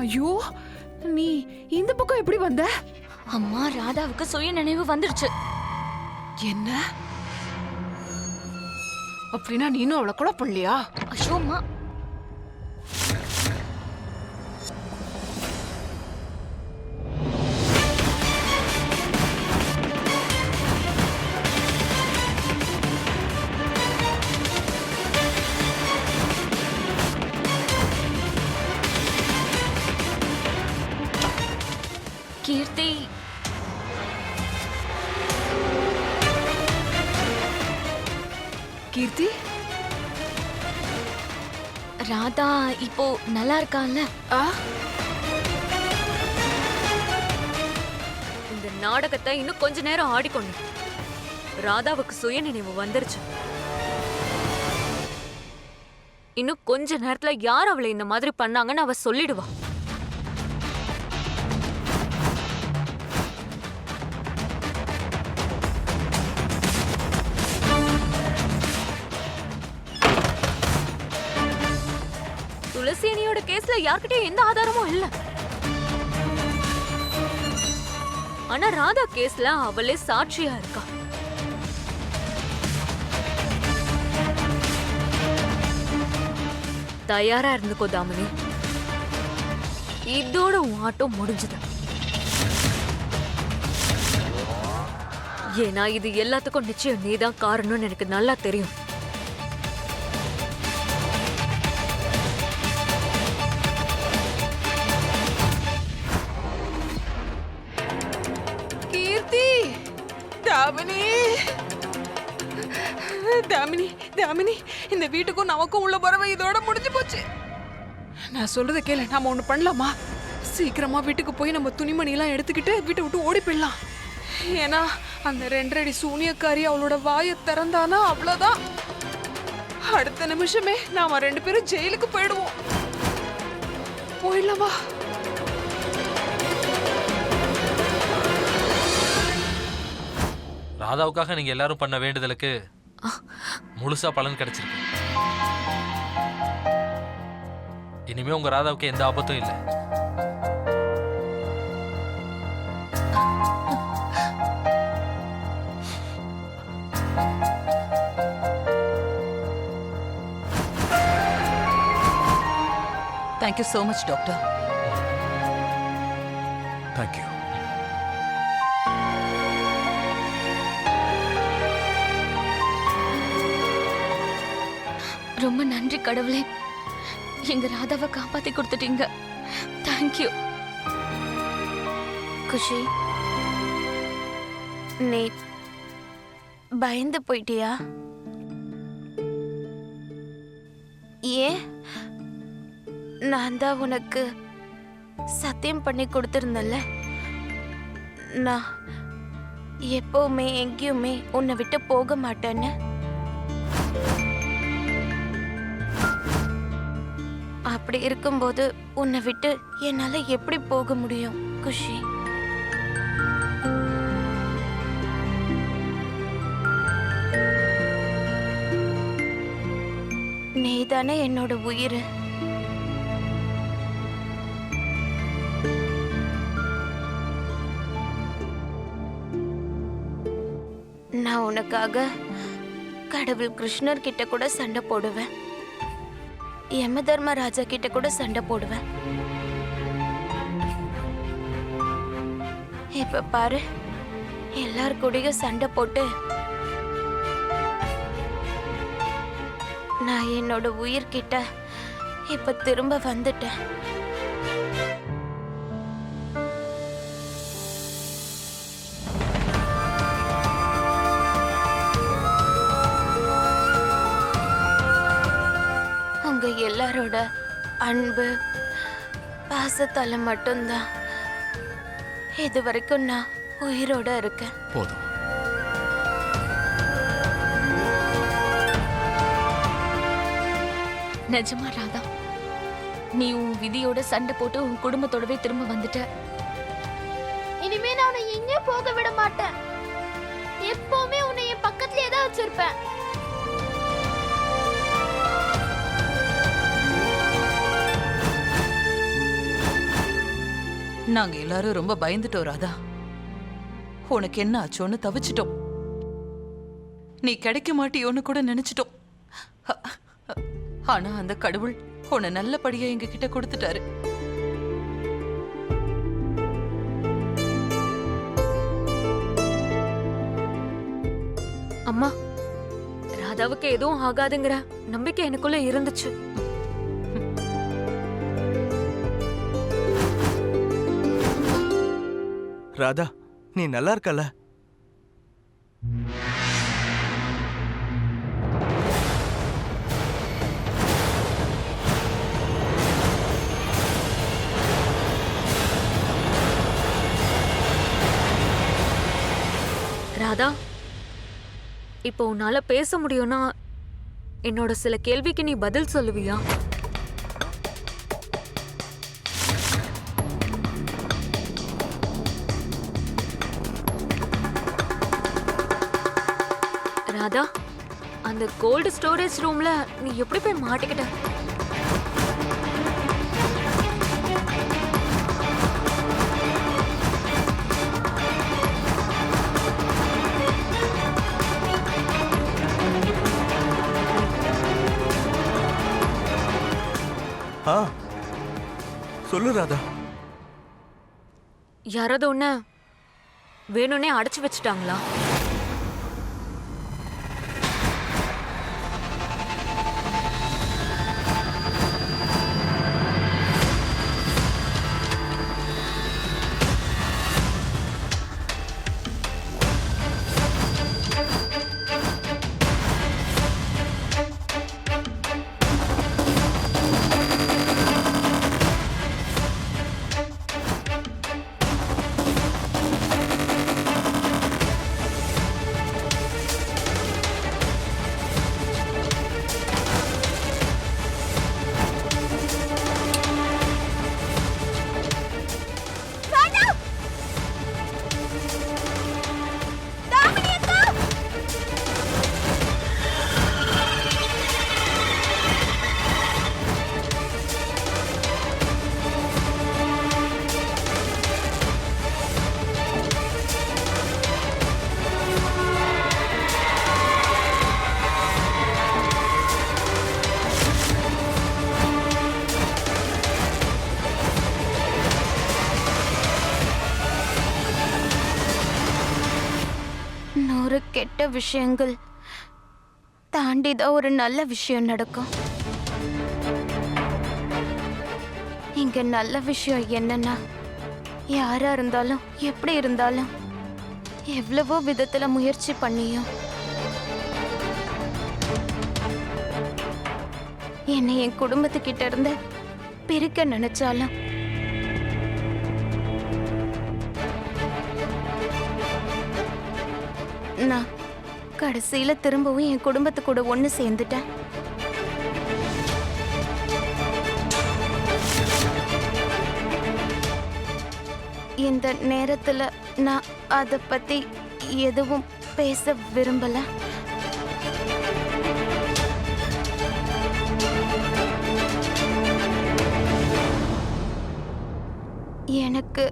ஐயோ, நீ இந்த பக்கம் எப்படி வந்த? அம்மா ராதாவுக்கு சுய நினைவு வந்துருச்சு. என்ன அப்படின்னா நீனும் அவளை கொலை பண்ணலையா? ஐயோ அம்மா, கீர்த்தி கீர்த்தி, ராதா இப்போ நல்லா இருக்கான்ல? இந்த நாடகத்தை இன்னும் கொஞ்ச நேரம் ஆடிக்கொண்டு ராதாவுக்கு சுய நினைவு வந்துருச்சு. இன்னும் கொஞ்ச நேரத்துல யார் அவளை இந்த மாதிரி பண்ணாங்கன்னு அவ சொல்லிடுவா. துளசியனியோட கேஸ்ல யார்கிட்டயும் எந்த ஆதாரமும் இல்ல. ஆனா ராதா கேஸ்ல அவளே சாட்சியா இருக்கா. தயாரா இருந்துக்கோ தாமினி, இதோட உன் ஆட்டம் முடிஞ்சது. ஏன்னா இது எல்லாத்துக்கும் நிச்சயம் நீதான் காரணம்னு எனக்கு நல்லா தெரியும். கீர்த்தி, தாமினி, தாமினி, தாமினி, இந்த வீட்டுக்கும் நமக்கும் உள்ள பறவை இதோட முடிஞ்சு போச்சு. நான் சொல்றத கேளு, நாம ஒண்ணு பண்ணலாமா? சீக்கிரமா வீட்டுக்கு போய் நம்ம துணிமணி எல்லாம் எடுத்துக்கிட்டு வீட்டை விட்டு ஓடி போயிடலாம். ஏன்னா அந்த 2 அடி சூனியக்காரி அவளோட வாயை திறந்தானா அவ்வளவுதான். அடுத்த நிமிஷமே நாம 2 பேரும் ஜெயிலுக்கு போயிடுவோம். போயிடலாமா? ராதாவுக்காக நீங்க எல்லாரும் பண்ண வேண்டுதலுக்கு முழுசா பலன் கிடைச்சிருக்கு. இனிமே உங்க ராதாவுக்கு எந்த ஆபத்தும் இல்லை. Thank you so much, doctor. Thank you. ரொம்ப நன்றி கடவுளே, எங்க ராதாவை காப்பாத்தி கொடுத்துட்டீங்க. தேங்க்யூ. குஷி, நீ பயந்து போயிட்டியா? ஏன்? நான் தான் உனக்கு சத்தியம் பண்ணி கொடுத்திருந்தேன்ல, நான் எப்பவுமே எங்கேயுமே உன்னை விட்டு போக மாட்டேன்னு. அப்படி இருக்கும்போது உன்னை விட்டு என்னால எப்படி போக முடியும் குஷி? நீதானே என்னோட உயிர். நான் உனக்காக கடவுள் கிருஷ்ணர் கிட்ட கூட சண்டை போடுவேன், யம தர்மராஜா கிட்ட கூட சண்டை போடுவேன். இப்ப பாரு, எல்லார் கூடயும் சண்டை போட்டு நான் என்னோட உயிர்கிட்ட இப்ப திரும்ப வந்துட்டேன். உங்க எல்லாரோட அன்பு பாசத்தால மட்டும்தான் இது வரைக்கும் நான் உயிரோட இருக்கேன். போதும். நிஜமா ராதா, நீ உன் விதியோட சண்டை போட்டு உன் குடும்பத்தோடவே திரும்ப வந்துட்ட. இனிமே நான் உன்னை எங்கே போக விட மாட்டேன். எப்பவுமே உன்னை என் பக்கத்துலயே தான் வச்சிருப்பேன். நாங்க எல்லாரும் ரொம்ப பயந்துட்டோம் ராதா. உனக்கு என்ன ஆச்சோன்னு தவிச்சிட்டோம். நீ கிடைக்க மாட்டியோன்னு கூட நினைச்சிட்டோம். ஆனா அந்த கடவுள் உன்னை நல்லபடியா எங்க கிட்ட கொடுத்துட்டாரு. அம்மா, ராதாவுக்கு எதுவும் ஆகாதுங்கிற நம்பிக்கை எனக்குள்ள இருந்துச்சு. ராதா, நீ நல்லா இருக்கல? ராதா, இப்போ உன்னால பேச முடியும்னா என்னோட சில கேள்விக்கு நீ பதில் சொல்லுவியா? ராதா, அந்த கோல்டு ஸ்டோரேஜ் ரூம்ல நீ எப்படி போய் மாட்டிக்கிட்ட? ஆ, சொல்லு ராதா. யாராவது உன்ன வேணும்னே அடைச்சு வச்சுட்டாங்களா? ஒரு கெட்ட விஷயங்கள் தாண்டிதான் ஒரு நல்ல விஷயம் நடக்கும். இங்க நல்ல விஷயம் என்னன்னா, யாரா இருந்தாலும் எப்படி இருந்தாலும் எவ்வளவோ விதத்துல முயற்சி பண்ணியும் என்னை என் குடும்பத்துக்கிட்ட இருந்து பிரிக்க நினைச்சாலும் நான் கடைசியில திரும்பவும் என் குடும்பத்து கூட ஒண்ணு சேர்ந்துட்டேன். இந்த நேரத்துல நான் அத பத்தி எதுவும் பேச விரும்பல. எனக்கு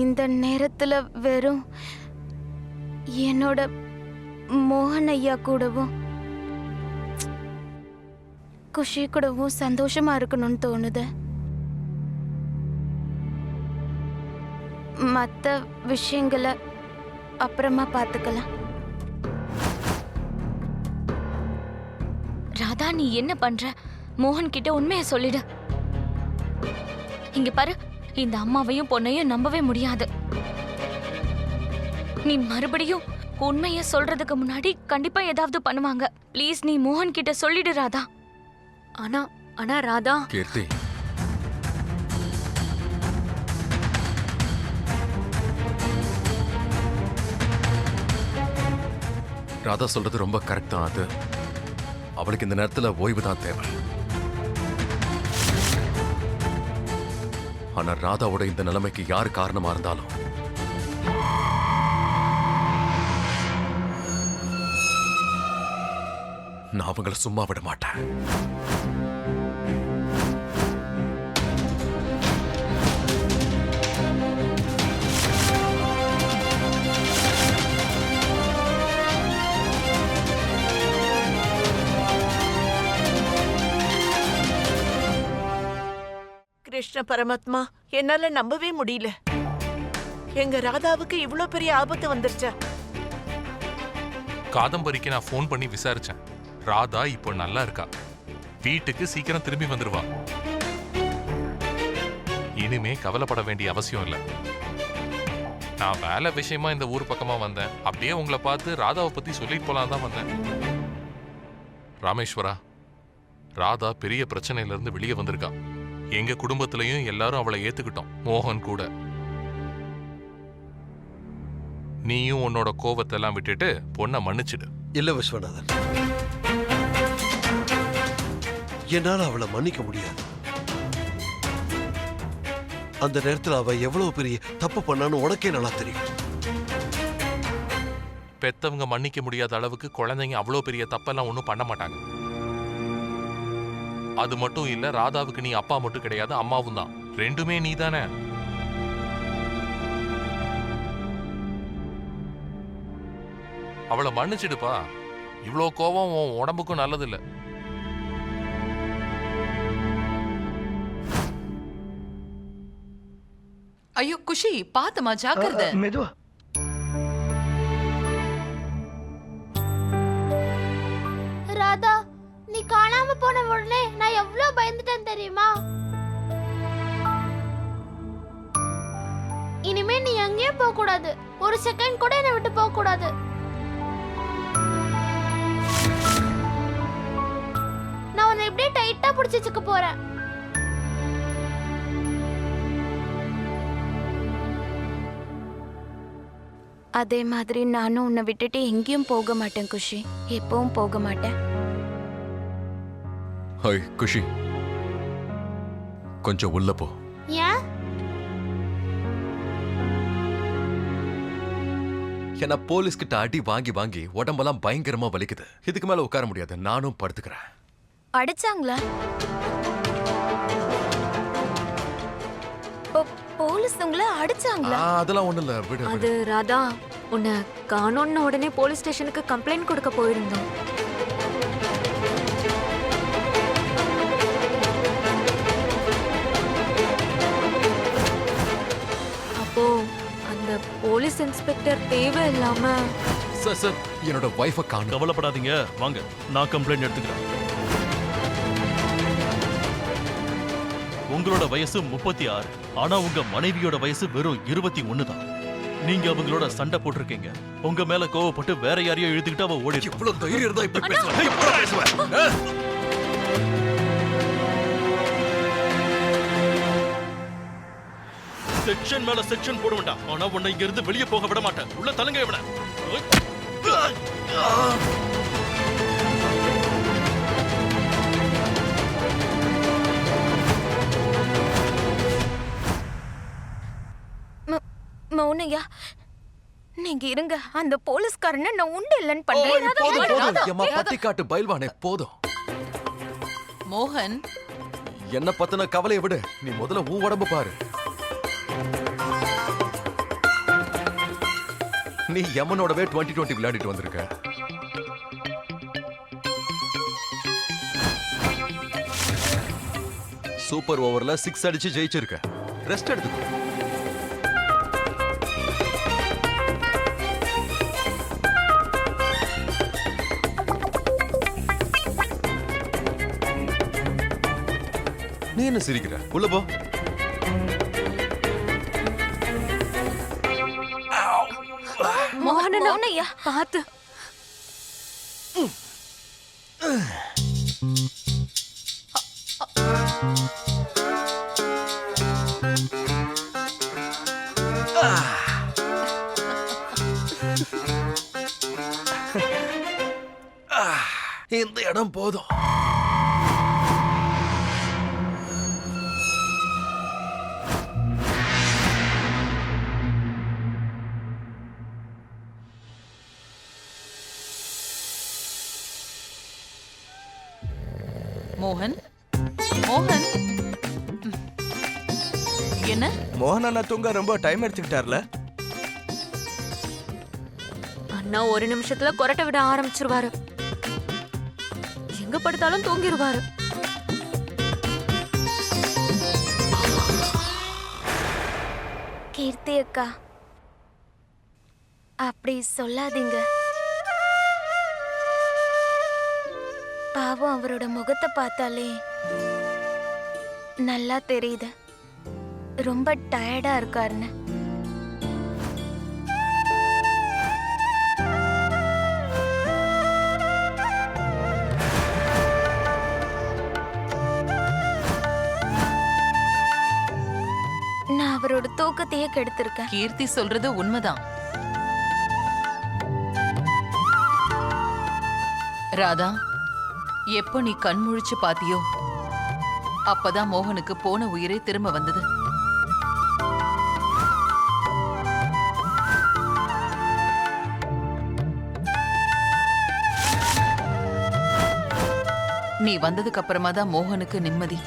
இந்த நேரத்துல வெறும் என்னோட மோகன் ஐயா கூடவும் குஷி கூடவும் சந்தோஷமா இருக்கணும்னு தோணுது. மத்த விஷயங்களை அப்புறமா பார்த்துக்கலாம். ராதா, நீ என்ன பண்ற? மோகன் கிட்ட உண்மையை சொல்லிடு. இங்க பாரு, இந்த அம்மாவையும் பொண்ணையும் நம்பவே முடியாது. நீ மறுபடியும் உண்மைய சொல்றதுக்கு முன்னாடி கண்டிப்பா ஏதாவது பண்ணுவாங்க. ப்ளீஸ் நீ மோகன் கிட்ட சொல்லிடு ராதா. ஆனா ராதா, கீர்த்தி, ராதா சொல்றது ரொம்ப கரெக்ட் தான். அது அவளுக்கு இந்த நேரத்துல ஓய்வு தான் தேவை. ஆனா ராதாவோட இந்த நிலைமைக்கு யாரு காரணமா இருந்தாலும் நான் அவங்கள சும்மா விட மாட்டேன். கிருஷ்ண பரமாத்மா, என்னால நம்பவே முடியல. எங்க ராதாவுக்கு இவ்ளோ பெரிய ஆபத்து வந்துருச்சா? காதம்பரிக்கு நான் ஃபோன் பண்ணி விசாரிச்சேன். ராதா இப்போ நல்லா இருக்கா. வீட்டுக்கு சீக்கிரம் திரும்பி வந்துருவா. இனிமே கவலைப்பட வேண்டிய அவசியம் இல்லை. நான் வேலை விஷயமா இந்த ஊர் பக்கமா வந்தேன். அப்படியே உங்களை பார்த்து ராதாவை பத்தி சொல்லிட்டு போலாம் தான் வந்தேன். ராமேஸ்வரா, ராதா பெரிய பிரச்சனையில இருந்து வெளியே வந்திருக்கா. எங்க குடும்பத்திலையும் எல்லாரும் அவளை ஏத்துக்கிட்டோம், மோகன் கூட. நீயும் உன்னோட கோவத்தை எல்லாம் விட்டுட்டு பொண்ணை மன்னிச்சிடு. இல்ல விஸ்வநாதன், என்னால அவளை மன்னிக்க முடியாது. அந்த நேரத்துல அவ எவ்வளவு பெரிய தப்பு பண்ணான்னு உனக்கே நல்லா தெரியும். பெத்தவங்க மன்னிக்க முடியாத அளவுக்கு குழந்தைங்க அவ்வளோ பெரிய தப்பெல்லாம் ஒன்றும் பண்ண மாட்டாங்க. அது மட்டும் இல்ல, ராதாவுக்கு நீ அப்பா மட்டும் கிடையாது, அம்மாவும் தான். ரெண்டுமே நீ தானே. அவளை மன்னிச்சிடுப்பா. இவ்வளோ கோபம் உன் உடம்புக்கும் நல்லதில்லை. ஐயோ குஷி, பாத்துமா, ஜாக்கிரதை. மெதுவா. ராதா, நீ காணாம போன உடனே நான் எவ்வளவு பயந்துட்டேன் தெரியுமா? இனிமே நீ எங்கேயும் போக கூடாது. ஒரு செகண்ட் கூட என்னை விட்டு போக கூடாது. நான் உன்னை இப்படியே டைட்டா பிடிச்சு வச்சுக்க போறேன். அதே மாதிரி நானும் உன்னை விட்டுட்டு எங்கேயும் போக மாட்டேன் குஷி. எப்பவும் போக மாட்டேன். ஹாய் குஷி, கொஞ்சம் உள்ள போ. ஏன்? ஏன்னா போலீஸ் கிட்ட அடி வாங்கி வாங்கி உடம்பெல்லாம் பயங்கரமா வலிக்குது. இதுக்கு மேல உட்கார முடியாது, நானும் படுத்துக்கிறேன். அடிச்சாங்களா? போலீஸ் உங்களை அடிச்சாங்களா? அதெல்லாம் ஒண்ணு இல்ல, விடு. அது ராதா, உன்னை காணோன்னு உடனே போலீஸ் ஸ்டேஷனுக்கு கம்ப்ளைண்ட் கொடுக்க போயிருந்தோம். அப்போ அந்த போலீஸ் இன்ஸ்பெக்டர் தேவையில்லாம. சார் சார், என்னோட வைஃபை காணோம். கவலைப்படாதீங்க, வாங்க, நான் கம்ப்ளைண்ட் எடுத்துக்கிறேன். உங்களோட வயசு 36, ஆனா உங்க மனைவியோட வயசு வெறும் 21 தான். நீங்க அவங்களோட சண்டை போட்டிருக்கீங்க. உங்க மேல கோவப்பட்டு வேற யாரையோ இழுத்துக்கிட்டு அவ ஓடி. இவ்வளவு தைரியம் இருந்தா இப்படி பேசுவேன். செக்ஷன் மேல செக்ஷன் போட வேண்டாம், ஆனா உன்னை இங்க இருந்து வெளியே போக விட மாட்டேன். உள்ள தலங்க விட. மௌனையா, நீங்க இருங்க. அந்த போலீஸ்காரனை நான் உண்டு இல்லைன்னு பண்றேன். போதும் போதும், எம்மா பத்தி காட்டு பயில்வானே, போதும். மோகன், என்ன பத்தின கவலையை விடு, நீ முதல்ல உன் உடம்பு பாரு. நீ யமனோடவே 2020 விளையாடிட்டு வந்திருக்க. சூப்பர் ஓவர்ல 6 அடிச்சு ஜெயிச்சிருக்க. ரெஸ்ட் எடுத்துக்கோ. நீ என்ன சிரிக்கிற? உள்ள போ. மோகனையா பார்த்து. இந்த இடம் போதும். மோகன், மோகன், என்ன? மோகன் அண்ணா தூங்க ரொம்ப டைம் எடுத்துக்கிட்டார்ல. அண்ணா ஒரு நிமிஷத்துல கொரட்டை விட ஆரம்பிச்சிருவாரு. எங்க படுத்தாலும் தூங்கிடுவாரு. கீர்த்தி அக்கா, அப்படி சொல்லாதீங்க. பாவம், அவரோட முகத்தை பார்த்தாலே நல்லா தெரியுது ரொம்ப டயர்டா இருக்காருன்னு. நான் அவரோட தூக்கத்தையே கெடுத்திருக்கேன். கீர்த்தி சொல்றது உண்மைதான். ராதா, எப்போ நீ கண் முழிச்சு பாத்தியோ அப்பதான் மோகனுக்கு போன உயிரே திரும்ப வந்தது. நீ வந்ததுக்கு அப்புறமா தான் மோகனுக்கு நிம்மதி.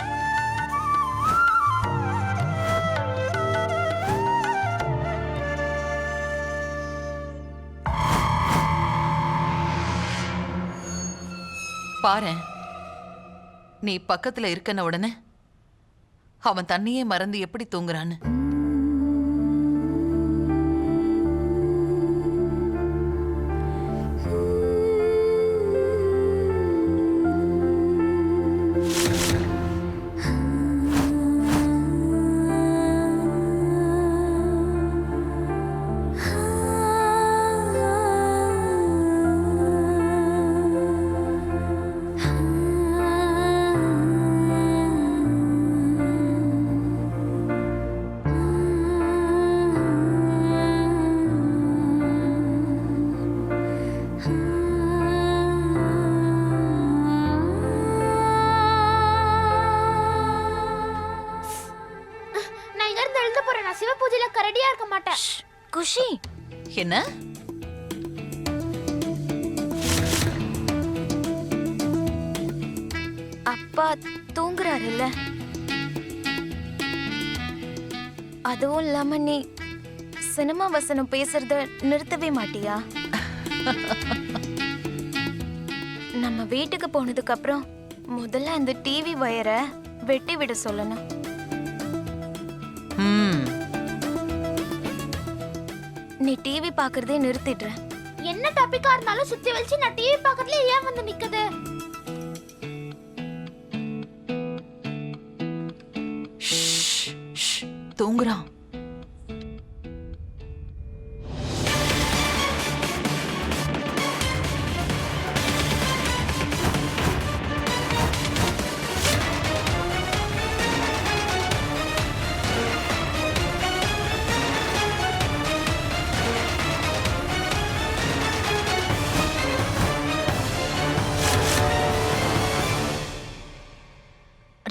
பாரேன், நீ பக்கத்துல இருக்கன உடனே அவன் தன்னையே மறந்து எப்படி தூங்குறான்னு. சிவபூஜையில கரடியா இருக்க மாட்டேன். குஷி, என்ன? அப்பா தூங்குறாருல்ல, அதுவும் இல்லாம நீ சினிமா வசனம் பேசுறத நிறுத்தவே மாட்டியா? நம்ம வீட்டுக்கு போனதுக்கு அப்புறம் முதல்ல அந்த டிவி வயரை வெட்டி விட சொல்லணும். நீ டிவி பாக்குறதே நிறுத்திடுற. என்ன டாபிக்கா இருந்தாலும் சுத்தி வச்சு நான் டிவி பாக்குறதுல ஏன் வந்து நிக்குது? தூங்குறான்.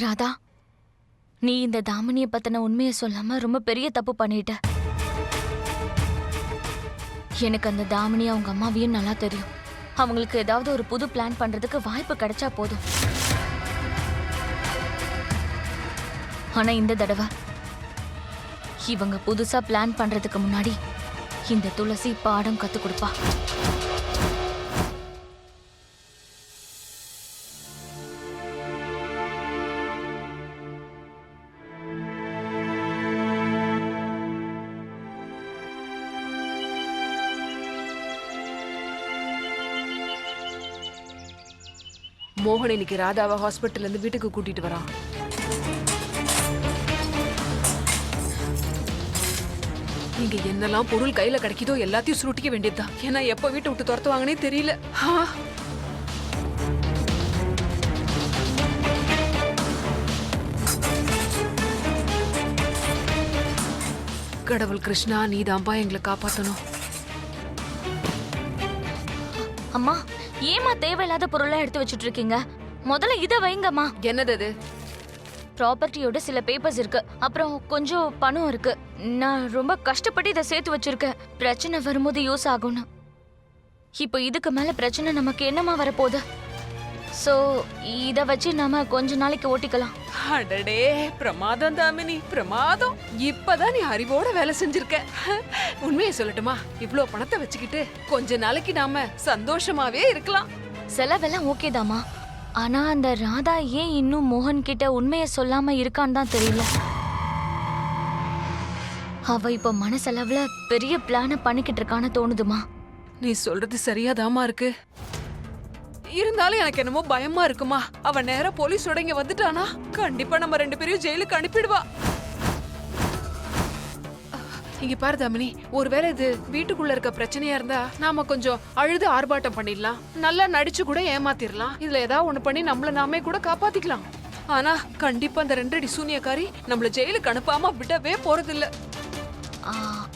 ராதா, நீ இந்த தாமினிய பத்தின உண்மையை சொல்லாம ரொம்ப பெரிய தப்பு பண்ணிட்ட. எனக்கு அந்த தாமினி அவங்க அம்மாவையும் நல்லா தெரியும். அவங்களுக்கு ஏதாவது ஒரு புது பிளான் பண்றதுக்கு வாய்ப்பு கிடைச்சா போதும். ஆனா இந்த தடவை இவங்க புதுசா பிளான் பண்றதுக்கு முன்னாடி இந்த துளசி பாடம் கத்து கொடுப்பா. மோகன் இன்னைக்கு ராதாவை ஹாஸ்பிட்டல்ல இருந்து வீட்டுக்கு கூட்டிட்டு வரான். இங்க என்னெல்லாம் பொருள் கையில கிடைக்குதோ எல்லாத்தையும் சுருட்டிக்க வேண்டியதுதான். ஏன்னா எப்ப வீட்டை விட்டு துரத்துவாங்கன்னே தெரியல. கடவுள் கிருஷ்ணா, நீதான்பா எங்களை காப்பாத்தணும். அம்மா, ஏமா தேவையில்லாத பொருளை எடுத்து வச்சுட்டு இருக்கீங்க? முதல்ல இதை வைங்கம்மா. என்னது அது? ப்ராப்பர்ட்டியோட சில பேப்பர்ஸ் இருக்கு, அப்புறம் கொஞ்சம் பணம் இருக்கு. நான் ரொம்ப கஷ்டப்பட்டு இதை சேர்த்து வச்சிருக்கேன். பிரச்சனை வரும்போது யூஸ் ஆகும்னு. இப்போ இதுக்கு மேல பிரச்சனை நமக்கு என்னமா வரப்போகுது? சோ இத வச்சு நாம கொஞ்ச நாளைக்கு ஓட்டிக்கலாம். அடடே, பிரமாதம் தாமினி, பிரமாதம். இப்பதான் நீ அறிவோட வேலை செஞ்சிருக்க. உண்மையை சொல்லட்டுமா, இவ்ளோ பணத்தை வச்சுக்கிட்டு கொஞ்ச நாளைக்கு நாம சந்தோஷமாவே இருக்கலாம். செலவெல்லாம் ஓகே தாமா. ஆனா அந்த ராதா ஏன் இன்னும் மோகன் கிட்ட உண்மையை சொல்லாம இருக்கான்னு தான் தெரியல. அவ இப்ப மனசளவுல பெரிய பிளான பண்ணிக்கிட்டு இருக்கான்னு தோணுதுமா. நீ சொல்றது சரியாதாமா இருக்கு. இருந்தாலும் எனக்கு என்னமோ பயமா இருக்குமா. அவ நேரா போலீஸோட இங்க வந்துட்டானா கண்டிப்பா நம்ம 2 பேரையும் ஜெயிலுக்கு அனுப்பிடுவா. இங்க பாரு தாமினி, ஒருவேளை இது வீட்டுக்குள்ள இருக்க பிரச்சனையா இருந்தா நாம கொஞ்சம் அழுது ஆர்ப்பாட்டம் பண்ணிடலாம், நல்லா நடிச்சு கூட ஏமாத்திரலாம், இதுல ஏதாவது ஒண்ணு பண்ணி நம்மள நாமே கூட காப்பாத்திக்கலாம். ஆனா கண்டிப்பா அந்த 2 அடி சூனியக்காரி நம்மள ஜெயிலுக்கு அனுப்பாம விடவே போறதில்ல.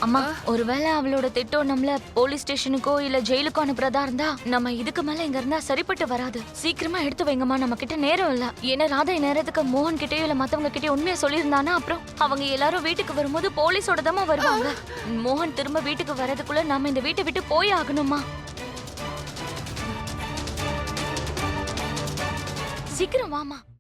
அம்மா, ஒருவேளை அவளோட திட்டம் நம்மள போலீஸ் ஸ்டேஷனுக்கோ இல்ல ஜெயிலுக்கோ அனுப்புறதா இருந்தா நம்ம இதுக்கு மேல இங்க இருந்தா சரிப்பட்டு வராது. சீக்கிரமா எடுத்து வைங்கம்மா, நம்ம கிட்ட நேரம் இல்ல. ஏன்னா ராதா நேரத்துக்கு மோகன் கிட்டயோ இல்ல மத்தவங்க கிட்டயோ உண்மையா சொல்லியிருந்தானா அப்புறம் அவங்க எல்லாரும் வீட்டுக்கு வரும்போது போலீஸோட தான் வருவாங்க. மோகன் திரும்ப வீட்டுக்கு வரதுக்குள்ள நாம இந்த வீட்டை விட்டு போய் ஆகணுமா. சீக்கிரம் வாமா.